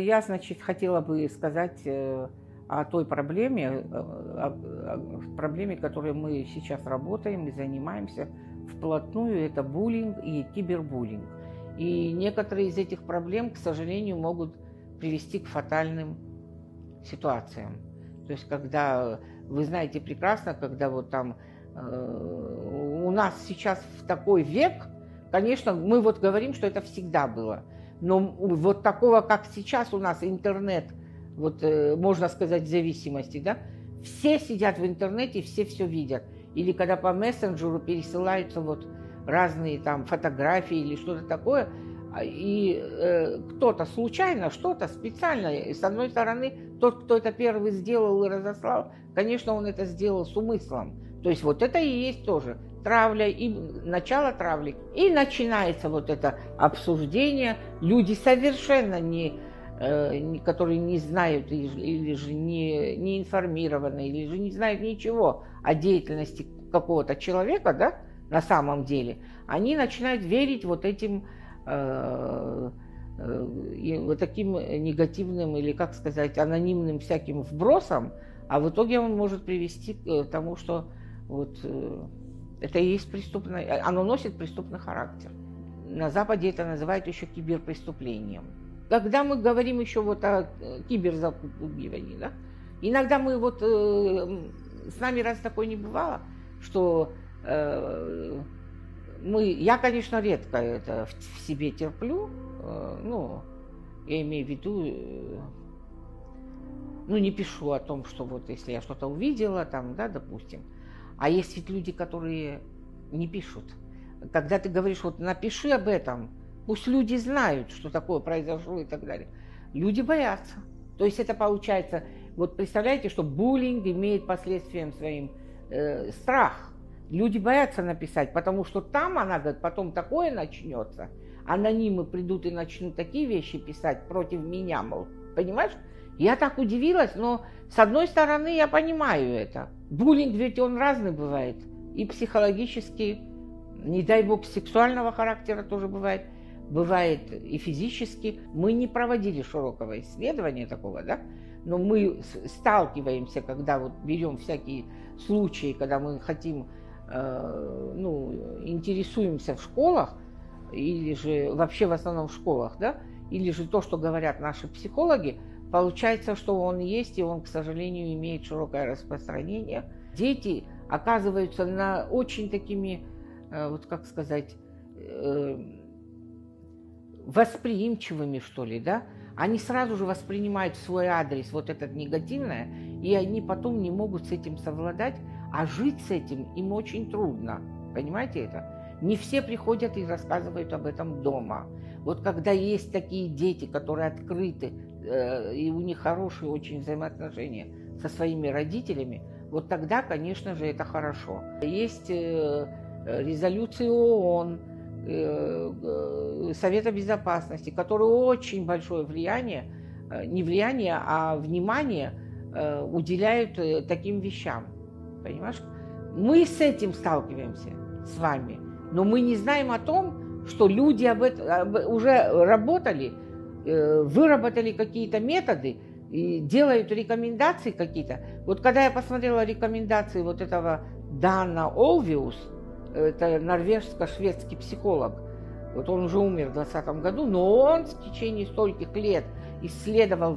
Я, значит, хотела бы сказать о той проблеме, проблеме, которой мы сейчас работаем и занимаемся вплотную. Это буллинг и кибербуллинг. И некоторые из этих проблем, к сожалению, могут привести к фатальным ситуациям. То есть, когда, вы знаете прекрасно, когда вот там у нас сейчас в такой век, конечно, мы вот говорим, что это всегда было. Но вот такого, как сейчас у нас интернет, вот можно сказать, зависимости, да, все сидят в интернете, все видят. Или когда по мессенджеру пересылаются вот разные там фотографии или что-то такое, и кто-то случайно, что-то специально, и с одной стороны, тот, кто это первый сделал и разослал, конечно, он это сделал с умыслом. То есть вот это и есть тоже травля, и начало травли. И начинается вот это обсуждение. Люди совершенно которые не знают или же не информированы, или же не знают ничего о деятельности какого-то человека, да, на самом деле, они начинают верить вот этим вот таким негативным или, как сказать, анонимным всяким вбросам, а в итоге он может привести к тому, что вот это и есть преступное, оно носит преступный характер. На Западе это называют еще киберпреступлением. Когда мы говорим еще вот о киберзапугивании, да, иногда мы вот, с нами раз такое не бывало, что я, конечно, редко это в себе терплю, я имею в виду, не пишу о том, что вот если я что-то увидела, там, да, допустим. А есть ведь люди, которые не пишут. Когда ты говоришь, вот напиши об этом, пусть люди знают, что такое произошло и так далее. Люди боятся. То есть это получается, вот представляете, что буллинг имеет последствием своим страх. Люди боятся написать, потому что там, она говорит, потом такое начнется. Анонимы придут и начнут такие вещи писать против меня, мол. Понимаешь? Я так удивилась, но с одной стороны я понимаю это. Буллинг ведь он разный бывает. И психологический, не дай бог, сексуального характера тоже бывает. Бывает и физически. Мы не проводили широкого исследования такого, да? Но мы сталкиваемся, когда вот берем всякие случаи, когда мы хотим, интересуемся в школах, или же вообще в основном в школах, да? Или же то, что говорят наши психологи, получается, что он есть, и он, к сожалению, имеет широкое распространение. Дети оказываются на очень такими, вот как сказать, восприимчивыми, что ли, да? Они сразу же воспринимают в свой адрес вот это негативное, и они потом не могут с этим совладать, а жить с этим им очень трудно. Понимаете это? Не все приходят и рассказывают об этом дома. Вот когда есть такие дети, которые открыты, и у них хорошие очень взаимоотношения со своими родителями, вот тогда, конечно же, это хорошо. Есть резолюции ООН, Совета Безопасности, которые очень большое влияние, не влияние, а внимание уделяют таким вещам. Понимаешь? Мы с этим сталкиваемся с вами, но мы не знаем о том, что люди об этом уже работали, выработали какие-то методы и делают рекомендации какие-то. Вот когда я посмотрела рекомендации вот этого Дана Олвиус, это норвежско-шведский психолог, вот он уже умер в 2020 году, но он в течение стольких лет исследовал,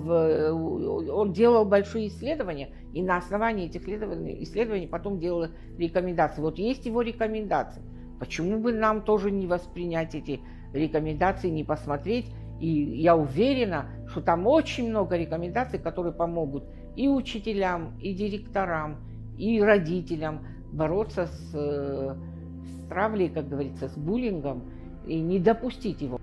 он делал большие исследования, и на основании этих исследований потом делал рекомендации. Вот есть его рекомендации. Почему бы нам тоже не воспринять эти рекомендации, не посмотреть? И я уверена, что там очень много рекомендаций, которые помогут и учителям, и директорам, и родителям бороться с травлей, как говорится, с буллингом, и не допустить его.